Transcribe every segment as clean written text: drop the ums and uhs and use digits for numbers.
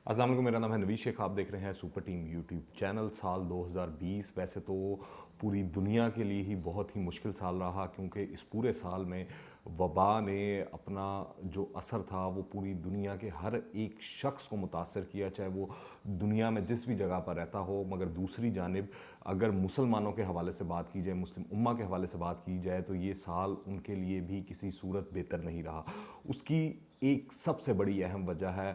अस्सलाम वालेकुम, मेरा नाम है नवीद शेख। आप देख रहे हैं सुपर टीम यूट्यूब चैनल। साल 2020 वैसे तो पूरी दुनिया के लिए ही बहुत ही मुश्किल साल रहा, क्योंकि इस पूरे साल में वबा ने अपना जो असर था वो पूरी दुनिया के हर एक शख्स को मुतासर किया, चाहे वो दुनिया में जिस भी जगह पर रहता हो। मगर दूसरी जानिब अगर मुसलमानों के हवाले से बात की जाए, मुस्लिम उम्मा के हवाले से बात की जाए, तो ये साल उनके लिए भी किसी सूरत बेहतर नहीं रहा। उसकी एक सबसे बड़ी अहम वजह है,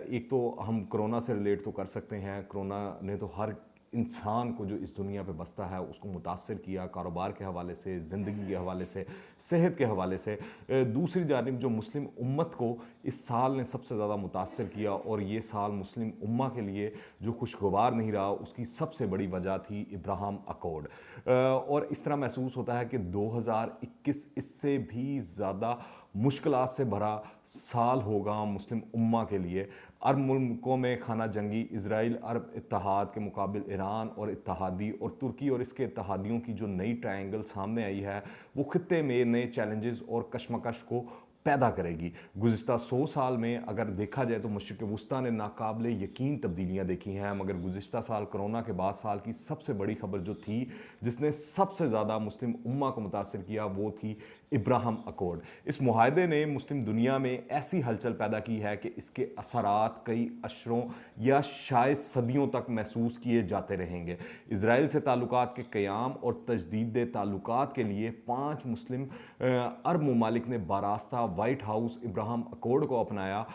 एक तो हम कोरोना से रिलेट तो कर सकते हैं। कोरोना ने तो हर इंसान को जो इस दुनिया पे बसता है उसको मुतासर किया, कारोबार के हवाले से, ज़िंदगी के हवाले से, सेहत के हवाले से। दूसरी जानिब जो मुस्लिम उम्मत को इस साल ने सबसे ज़्यादा मुतासर किया, और ये साल मुस्लिम उम्मा के लिए जो खुशगवार नहीं रहा, उसकी सबसे बड़ी वजह थी इब्राहिम अकॉर्ड। और इस तरह महसूस होता है कि 2021 इससे भी ज़्यादा मुश्किलात से भरा साल होगा मुस्लिम उम्मा के लिए। अरब मुल्कों में खाना जंगी इसराइल, अरब इत्तेहाद के मुकाबिल ईरान और इत्तेहादी और तुर्की और इसके इत्तेहादियों की जो नई ट्रायंगल सामने आई है, वो खित्ते में नए चैलेंजेस और कशमकश को पैदा करेगी। गुज़िस्ता 100 साल में अगर देखा जाए तो मशरिक़ वुस्ता ने नाकाबिले यकीन तब्दीलियाँ देखी हैं, मगर गुज़िस्ता साल कोरोना के बाद साल की सबसे बड़ी खबर जो थी, जिसने सबसे ज़्यादा मुस्लिम उम्मा को मुतासर किया, वो थी इब्राहिम अकॉर्ड। इस मुआहदे ने मुस्लिम दुनिया में ऐसी हलचल पैदा की है कि इसके असरात कई अशरों या शायद सदियों तक महसूस किए जाते रहेंगे। इसराइल से ताल्लुकात के क़याम और तजदीद ताल्लुकात के लिए 5 मुस्लिम अरब ममालिक ने बारास्ता वाइट हाउस इब्राहिम अकॉर्ड को अपनाया।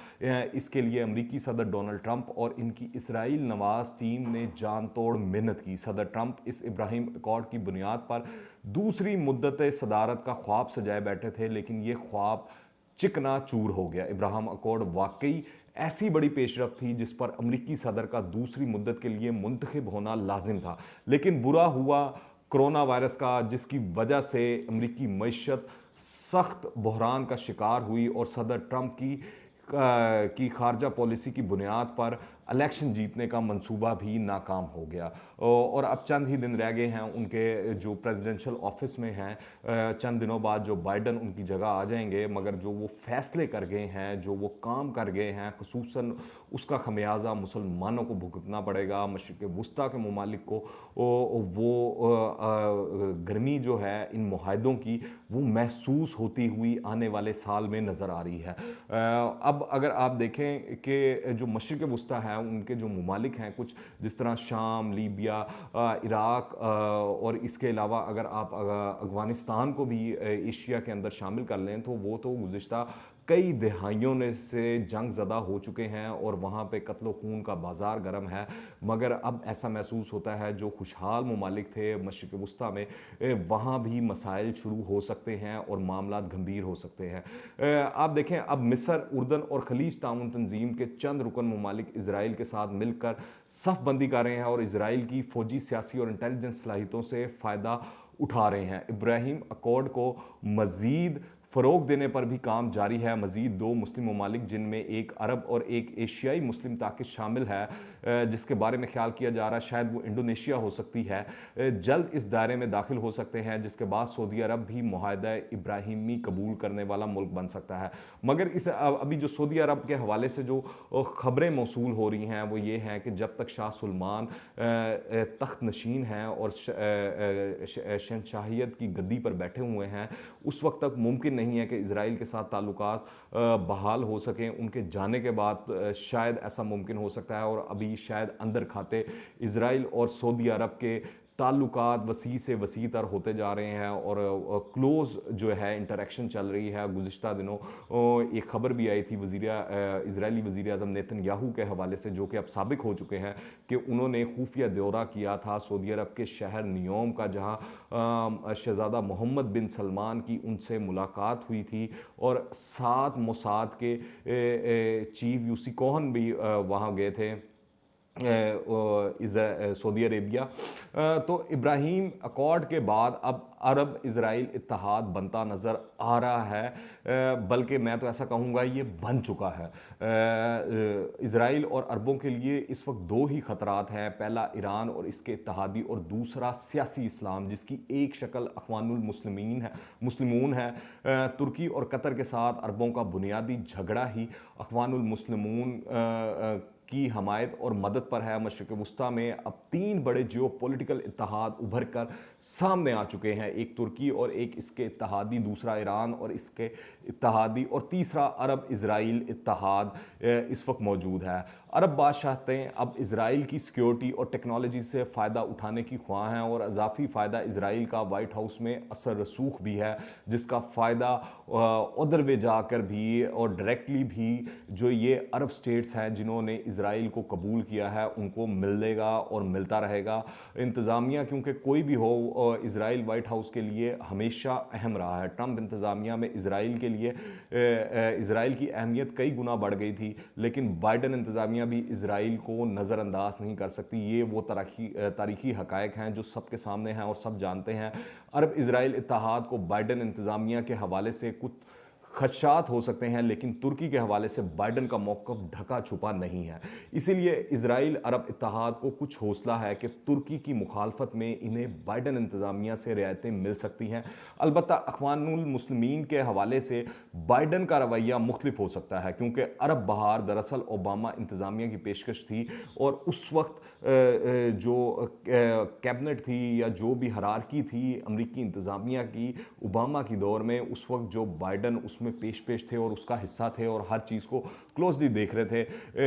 इसके लिए अमरीकी सदर डोनाल्ड ट्रंप और इनकी इसराइल नवाज टीम ने जान तोड़ मेहनत की। सदर ट्रंप इस इब्राहिम अकॉर्ड की बुनियाद पर दूसरी मुद्दत सदारत का ख्वाब सजाए बैठे थे, लेकिन ये ख्वाब चिकना चूर हो गया। इब्राहिम अकॉर्ड वाकई ऐसी बड़ी पेशरफ थी जिस पर अमरीकी सदर का दूसरी मुद्दत के लिए मुंतखब होना लाजिम था, लेकिन बुरा हुआ कोरोना वायरस का, जिसकी वजह से अमरीकी मईशत सख्त बहरान का शिकार हुई और सदर ट्रंप की खारजा पॉलिसी की बुनियाद पर इलेक्शन जीतने का मंसूबा भी नाकाम हो गया। और अब चंद ही दिन रह गए हैं उनके जो प्रेसिडेंशियल ऑफिस में हैं। चंद दिनों बाद जो बाइडन उनकी जगह आ जाएंगे, मगर जो वो फैसले कर गए हैं, जो वो काम कर गए हैं, खुसूसन उसका खमियाजा मुसलमानों को भुगतना पड़ेगा। मशरिक़ वुस्ता के ममालिक को वो गर्मी जो है इन मुआहदों की, वो महसूस होती हुई आने वाले साल में नज़र आ रही है। अब अगर आप देखें कि जो मशरिक़ वुस्ता है, उनके जो ममालिक हैं कुछ, जिस तरह शाम, लीबिया, इराक़, और इसके अलावा अगर आप अफ़गानिस्तान को भी एशिया के अंदर शामिल कर लें, तो वो तो गुज़िश्ता कई दहाइयों ने से जंग ज़दा हो चुके हैं और वहाँ पे कत्ल खून का बाज़ार गर्म है। मगर अब ऐसा महसूस होता है जो खुशहाल ममालिक थे मशरिक़ वुस्ता में, वहाँ भी मसाइल शुरू हो सकते हैं और मामलात गंभीर हो सकते हैं। आप देखें, अब मिस्र, उर्दन और खलीज ताउन तंजीम के चंद रुकन ममालिक इसराइल के साथ मिलकर सफ बंदी कर रहे हैं और इसराइल की फ़ौजी, सियासी और इंटेलिजेंस सलाहियतों से फ़ायदा उठा रहे हैं। इब्राहिम अकॉर्ड को मज़ीद फ़रोग देने पर भी काम जारी है। मज़ीद 2 मुस्लिम ममालिक, जिनमें एक अरब और एक एशियाई मुस्लिम ताकत शामिल है, जिसके बारे में ख्याल किया जा रहा है शायद वो इंडोनेशिया हो सकती है, जल्द इस दायरे में दाखिल हो सकते हैं, जिसके बाद सऊदी अरब भी मुआहदा इब्राहिमी कबूल करने वाला मुल्क बन सकता है। मगर इस अभी जो सऊदी अरब के हवाले से जो ख़बरें मौसूल हो रही हैं, वो ये हैं कि जब तक शाह सुलमान तख्त नशीन हैं और शहनशाहियत की गद्दी पर बैठे हुए हैं, उस वक्त तक मुमकिन नहीं है कि इसराइल के साथ ताल्लुकात बहाल हो सकें। उनके जाने के बाद शायद ऐसा मुमकिन हो सकता है, और अभी शायद अंदर खाते इसराइल और सऊदी अरब के ताल्लुकात वसी से वसी तर होते जा रहे हैं और क्लोज़ जो है इंटरेक्शन चल रही है। गुज़िश्ता दिनों एक ख़बर भी आई थी इजरायली वज़ीर आज़म नेतन्याहू के हवाले से, जो कि अब साबिक हो चुके हैं, कि उन्होंने खुफिया दौरा किया था सऊदी अरब के शहर नियोम का, जहाँ शहज़ादा मोहम्मद बिन सलमान की उनसे मुलाकात हुई थी, और 7 मोसाद के चीफ यूसी कोहन भी वहाँ गए थे सऊदी अरेबिया। तो इब्राहिम अकॉर्ड के बाद अब अरब इसराइल इत्तेहाद बनता नज़र आ रहा है, बल्कि मैं तो ऐसा कहूँगा ये बन चुका है। इसराइल और अरबों के लिए इस वक्त 2 ही ख़तरात हैं, पहला ईरान और इसके इत्तेहादी, और दूसरा सियासी इस्लाम, जिसकी एक शक्ल अख़वानुल मुस्लिमून है। तुर्की और कतर के साथ अरबों का बुनियादी झगड़ा ही अख़वानुल मुस्लिमून की हमायत और मदद पर है। मशरक़ वस्ती में अब 3 बड़े जियो पॉलिटिकल इत्तेहाद उभर कर सामने आ चुके हैं, एक तुर्की और एक इसके इत्तेहादी, दूसरा ईरान और इसके इत्तेहादी, और तीसरा अरब इजराइल इत्तेहाद इस वक्त मौजूद है। अरब बादशाहें अब इजराइल की सिक्योरिटी और टेक्नोलॉजी से फ़ायदा उठाने की ख्वाह हैं, और इजाफी फ़ायदा इजराइल का वाइट हाउस में असर रसूख भी है, जिसका फ़ायदा उधर वे जाकर भी और डायरेक्टली भी जो ये अरब स्टेट्स हैं जिन्होंने इजराइल को कबूल किया है उनको मिलेगा और मिलता रहेगा। इंतज़ामिया, क्योंकि कोई भी हो, इजराइल वाइट हाउस के लिए हमेशा अहम रहा है। ट्रंप इंतज़ामिया में इजराइल के लिए इजराइल की अहमियत कई गुना बढ़ गई थी, लेकिन बाइडन इंतज़ामिया भी इजराइल को नज़रअंदाज नहीं कर सकती। ये वो तारीखी हकायक हैं जो सबके सामने हैं और सब जानते हैं। अरब इजराइल इत्तेहाद को बाइडन इंतज़ामिया के हवाले से कुछ खदशात हो सकते हैं, लेकिन तुर्की के हवाले से बाइडन का मौक़िफ़ ढका छुपा नहीं है। इसीलिए इजराइल अरब इत्तेहाद को कुछ हौसला है कि तुर्की की मुखालफत में इन्हें बाइडन इंतज़ामिया से रियायतें मिल सकती हैं। अलबत्ता अख़वानुल मुस्लिमीन के हवाले से बाइडन का रवैया मुख्तलिफ हो सकता है, क्योंकि अरब बहार दरअसल ओबामा इंतज़ामिया की पेशकश थी, और उस वक्त जो कैबिनेट थी या जो भी हरारकी थी अमरीकी इंतज़ामिया की ओबामा की दौर में, उस वक्त जो बाइडन उसमें पेश थे और उसका हिस्सा थे और हर चीज़ को क्लोजली देख रहे थे।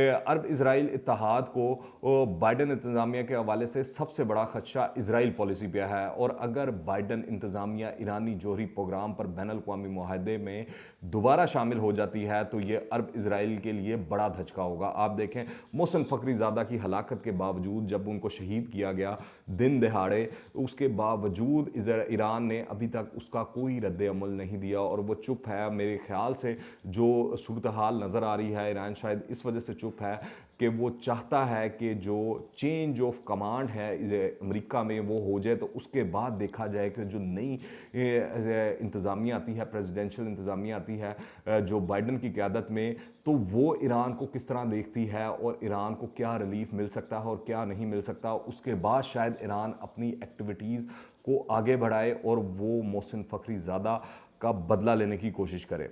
अरब इजराइल इत्तेहाद को बाइडन इंतज़ामिया के हवाले से सबसे बड़ा खदशा इजराइल पॉलिसी पे है, और अगर बाइडन इंतज़ामिया ईरानी जोहरी प्रोग्राम पर बैनुल अक़वामी मुआहदे में दोबारा शामिल हो जाती है तो ये अरब इजराइल के लिए बड़ा धचका होगा। आप देखें, मोहसिन फ़खरीज़ादा की हलाकत के बावजूद जब उनको शहीद किया गया दिन दहाड़े, उसके बावजूद ईरान ने अभी तक उसका कोई रद्द अमल नहीं दिया और वो चुप है। मेरे ख्याल से जो सूरत हाल नज़र आ रही है, ईरान शायद इस वजह से चुप है कि वो चाहता है कि जो चेंज ऑफ कमांड है अमेरिका में वो हो जाए, तो उसके बाद देखा जाए कि जो नई इंतज़ामिया आती है, प्रेसिडेंशियल इंतज़ामिया आती है जो बाइडन की क़यादत में, तो वो ईरान को किस तरह देखती है और ईरान को क्या रिलीफ मिल सकता है और क्या नहीं मिल सकता। उसके बाद शायद ईरान अपनी एक्टिविटीज़ को आगे बढ़ाए और वो मोहसिन फ़खरीज़ादा का बदला लेने की कोशिश करे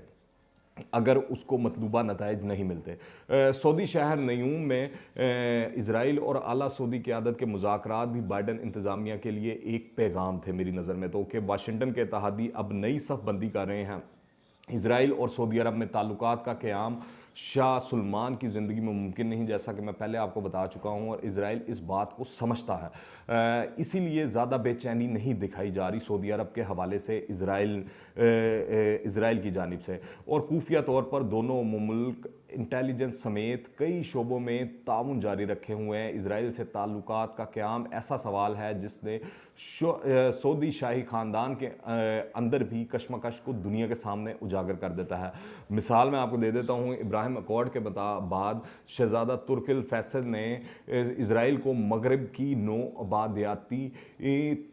अगर उसको मतलूबा नताइज नहीं मिलते। सऊदी शहर नयूम में इजराइल और आला सऊदी क़यादत के मुज़ाकरात भी बाइडन इंतज़ामिया के लिए एक पैगाम थे मेरी नज़र में, तो कि वाशिंगटन के इत्तेहादी अब नई सफ़बंदी कर रहे हैं। इजराइल और सऊदी अरब में ताल्लुकात का क़याम शाह सलमान की ज़िंदगी में मुमकिन नहीं, जैसा कि मैं पहले आपको बता चुका हूँ, और इजराइल इस बात को समझता है। इसीलिए ज़्यादा बेचैनी नहीं दिखाई जा रही सऊदी अरब के हवाले से इजराइल की जानिब से, और खुफिया तौर पर दोनों मुल्क इंटेलिजेंस समेत कई शोबों में ताउन जारी रखे हुए हैं। इजराइल से ताल्लुकात का क़याम ऐसा सवाल है जिसने सऊदी शाही ख़ानदान के अंदर भी कशमकश को दुनिया के सामने उजागर कर देता है। मिसाल मैं आपको दे देता हूँ, इब्राहिम अकॉर्ड के बाद शहज़ादा तुर्किल फैसल ने इजराइल को मगरब की नौ आबादियाती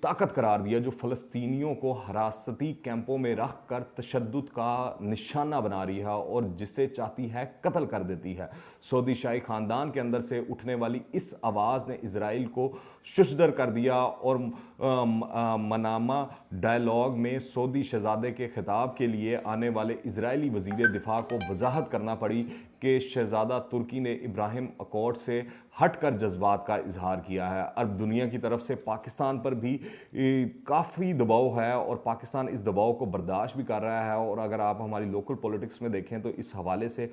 ताकत करार दिया जो फ़लस्तीनियों को हरासती कैंपों में रख कर तशद्दुद का निशाना बना रही है और जिसे चाहती है कत्ल कर देती है। सऊदी शाही ख़ानदान के अंदर से उठने वाली इस आवाज़ ने इजराइल को शुशदर कर दिया, और मनामा डायलॉग में सऊदी शहज़ादे के खिताब के लिए आने वाले इजरायली वज़ीर दिफा को वजाहत करना पड़ी कि शहज़ादा तुर्की ने इब्राहिम अकॉर्ड से हटकर जज्बात का इजहार किया है। अरब दुनिया की तरफ से पाकिस्तान पर भी काफ़ी दबाव है और पाकिस्तान इस दबाव को बर्दाश्त भी कर रहा है, और अगर आप हमारी लोकल पॉलिटिक्स में देखें तो इस हवाले से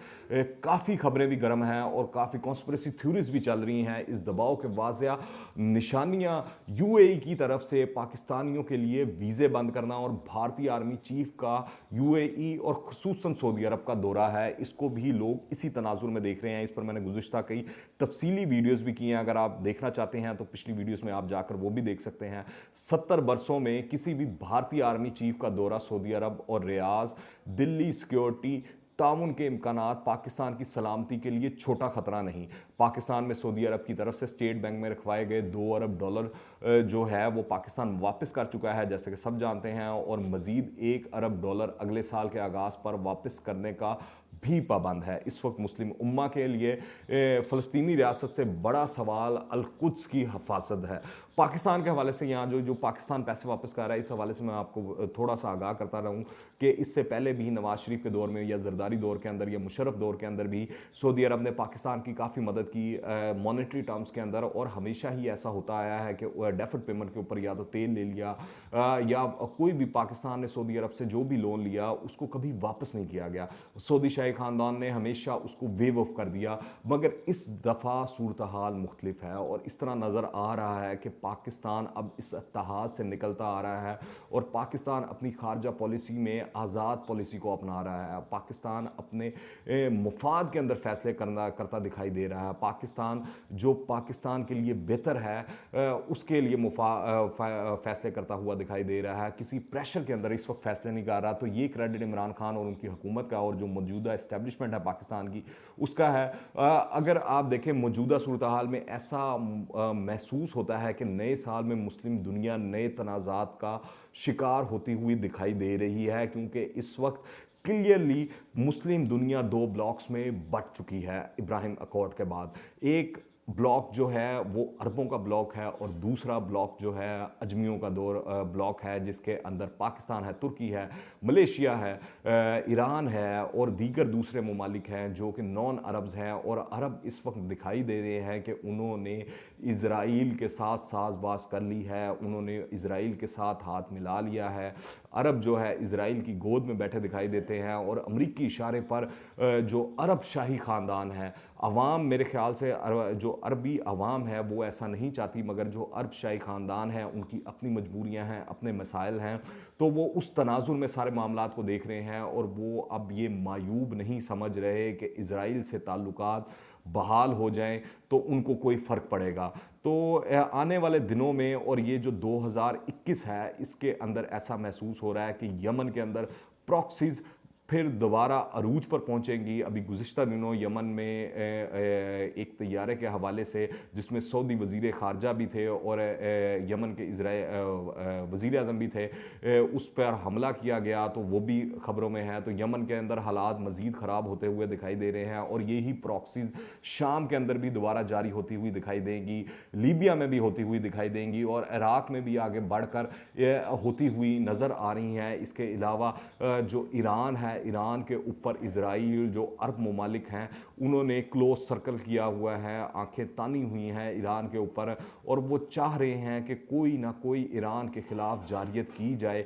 काफ़ी खबरें भी गर्म हैं और काफ़ी कॉन्स्पिरेसी थ्योरीज भी चल रही हैं। इस दबाव के वाज़िया निशानियाँ यूएई की तरफ से पाकिस्तानियों के लिए वीज़े बंद करना और भारतीय आर्मी चीफ का यूएई और खुसूसन सऊदी अरब का दौरा है, इसको भी लोग इसी तनाजुर में देख रहे हैं। इस पर मैंने गुज़िश्ता कई तफसीली वीडियोस भी किए हैं, अगर आप देखना चाहते हैं तो पिछली वीडियोस में आप जाकर वो भी देख सकते हैं। 70 बरसों में किसी भी भारतीय आर्मी चीफ का दौरा सऊदी अरब और रियाज दिल्ली सिक्योरिटी ताउन के इम्कानात पाकिस्तान की सलामती के लिए छोटा खतरा नहीं। पाकिस्तान में सऊदी अरब की तरफ से स्टेट बैंक में रखवाए गए $2 अरब जो है वो पाकिस्तान वापस कर चुका है, जैसे कि सब जानते हैं, और मज़ीद $1 अरब अगले साल के आगाज़ पर वापस करने का भी पाबंद है। इस वक्त मुस्लिम उम्मा के लिए फ़लस्तीनी रियासत से बड़ा सवाल अल-कुद्स की हिफाजत है। पाकिस्तान के हवाले से यहाँ जो पाकिस्तान पैसे वापस कर रहा है, इस हवाले से मैं आपको थोड़ा सा आगाह करता रहूँ कि इससे पहले भी नवाज शरीफ के दौर में या जरदारी दौर के अंदर या मुशर्रफ दौर के अंदर भी सऊदी अरब ने पाकिस्तान की काफ़ी मदद की मॉनेटरी टर्म्स के अंदर, और हमेशा ही ऐसा होता आया है कि डेफर्ड पेमेंट के ऊपर या तो तेल ले लिया या कोई भी पाकिस्तान ने सऊदी अरब से जो भी लोन लिया उसको कभी वापस नहीं किया गया। सऊदी शाही ख़ानदान ने हमेशा उसको वेव ऑफ कर दिया। मगर इस दफ़ा सूरत हाल मुख्तलिफ है और इस तरह नज़र आ रहा है कि पाकिस्तान अब इस इत्तेहाद से निकलता आ रहा है और पाकिस्तान अपनी खारजा पॉलिसी में आज़ाद पॉलिसी को अपना रहा है। पाकिस्तान अपने मुफाद के अंदर फैसले करता दिखाई दे रहा है। पाकिस्तान जो पाकिस्तान के लिए बेहतर है उसके लिए फैसले करता हुआ दिखाई दे रहा है, किसी प्रेशर के अंदर इस वक्त फैसले नहीं कर रहा। तो ये क्रेडिट इमरान खान और उनकी हुकूमत का और जो मौजूदा इस्टेब्लिशमेंट है पाकिस्तान की उसका है। अगर आप देखें मौजूदा सूरत हाल में ऐसा महसूस होता है कि नए साल में मुस्लिम दुनिया नए तनाज़ात का शिकार होती हुई दिखाई दे रही है, क्योंकि इस वक्त क्लियरली मुस्लिम दुनिया दो ब्लॉक्स में बंट चुकी है। इब्राहिम अकॉर्ड के बाद एक ब्लॉक जो है वो अरबों का ब्लॉक है और दूसरा ब्लॉक जो है अजमियों का ब्लॉक है, जिसके अंदर पाकिस्तान है, तुर्की है, मलेशिया है, ईरान है और दीगर दूसरे ममालिक हैं जो कि नॉन अरब्स हैं। और अरब इस वक्त दिखाई दे रहे हैं कि उन्होंने इज़राइल के साथ साज़बाज़ कर ली है, उन्होंने इज़राइल के साथ हाथ मिला लिया है। अरब जो है इज़राइल की गोद में बैठे दिखाई देते हैं और अमरीकी इशारे पर जो अरब शाही ख़ानदान है, अवाम मेरे ख्याल से जो अरबी अवाम है वो ऐसा नहीं चाहती, मगर जो अरब शाही ख़ानदान है उनकी अपनी मजबूरियां हैं, अपने मसाइल हैं, तो वो उस तनाजुर में सारे मामलात को देख रहे हैं और वो अब ये मायूब नहीं समझ रहे कि इज़राइल से ताल्लुकात बहाल हो जाएं तो उनको कोई फ़र्क पड़ेगा। तो आने वाले दिनों में और ये जो 2021 है इसके अंदर ऐसा महसूस हो रहा है कि यमन के अंदर प्रॉक्सीज़ फिर दोबारा अरूज पर पहुंचेंगी। अभी गुज़िश्ता दिनों यमन में एक तैयारे के हवाले से जिसमें सऊदी वज़ीर ख़ारजा भी थे और यमन के वज़ीर आज़म भी थे, उस पर हमला किया गया, तो वो भी ख़बरों में है। तो यमन के अंदर हालात मज़ीद ख़राब होते हुए दिखाई दे रहे हैं और यही प्रॉक्सीज़ शाम के अंदर भी दोबारा जारी होती हुई दिखाई देंगी, लीबिया में भी होती हुई दिखाई देंगी और इराक़ में भी आगे बढ़कर होती हुई नज़र आ रही हैं। इसके अलावा जो ईरान है, ईरान के ऊपर इज़राइल जो अरब ममालिक हैं उन्होंने क्लोज सर्कल किया हुआ है, आंखें तानी हुई हैं ईरान के ऊपर और वो चाह रहे हैं कि कोई ना कोई ईरान के ख़िलाफ़ जारियत की जाए।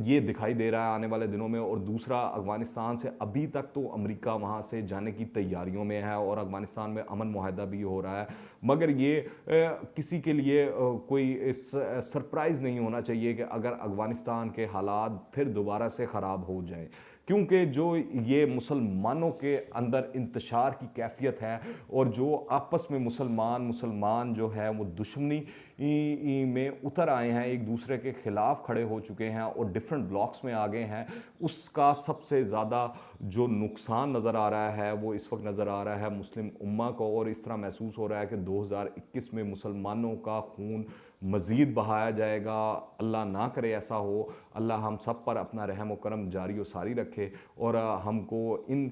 ये दिखाई दे रहा है आने वाले दिनों में। और दूसरा, अफ़गानिस्तान से अभी तक तो अमेरिका वहाँ से जाने की तैयारियों में है और अफ़गानिस्तान में अमन मुआहदा भी हो रहा है, मगर ये किसी के लिए कोई सरप्राइज़ नहीं होना चाहिए कि अगर अफ़गानिस्तान के हालात फिर दोबारा से ख़राब हो जाएं, क्योंकि जो ये मुसलमानों के अंदर इंतशार की कैफियत है और जो आपस में मुसलमान जो है वो दुश्मनी में उतर आए हैं, एक दूसरे के ख़िलाफ़ खड़े हो चुके हैं और डिफरेंट ब्लॉक्स में आ गए हैं, उसका सबसे ज़्यादा जो नुकसान नज़र आ रहा है वो इस वक्त नज़र आ रहा है मुस्लिम उम्मा को। और इस तरह महसूस हो रहा है कि 2021 में मुसलमानों का खून मज़ीद बहाया जाएगा। अल्लाह ना करे ऐसा हो, अल्लाह हम सब पर अपना रहम व करम जारी व सारी रखे और हमको इन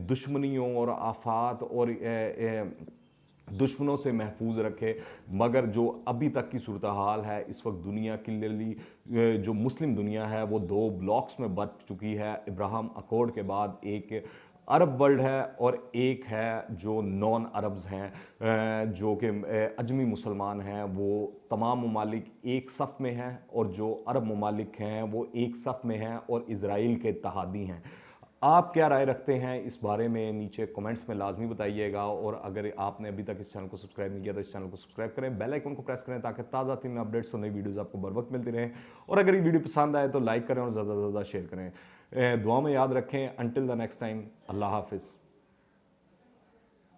दुश्मनियों और आफात और दुश्मनों से महफूज रखे। मगर जो अभी तक की सूरत हाल है इस वक्त दुनिया क्लियरली जो मुस्लिम दुनिया है वो दो ब्लॉक्स में बंट चुकी है। इब्राहिम अकॉर्ड के बाद एक अरब वर्ल्ड है और एक है जो नॉन अरब्स हैं जो कि अजमी मुसलमान हैं, वो तमाम ममालिक एक सफ़ में हैं और जो अरब ममालिक हैं वो एक सफ़ में हैं और इज़राइल के इत्तेहादी हैं। आप क्या राय रखते हैं इस बारे में नीचे कमेंट्स में लाजमी बताइएगा। और अगर आपने अभी तक इस चैनल को सब्सक्राइब नहीं किया तो इस चैनल को सब्सक्राइब करें, बेल आइकन को प्रेस करें ताकि ताज़ा तरीन अपडेट्स और नई वीडियोज़ आपको बर वक्त मिलती रहें। और अगर ये वीडियो पसंद आए तो लाइक करें और ज़्यादा से ज़्यादा शेयर करें। दुआ में याद रखें। अंटिल द नेक्स्ट टाइम, अल्लाह हाफिज़।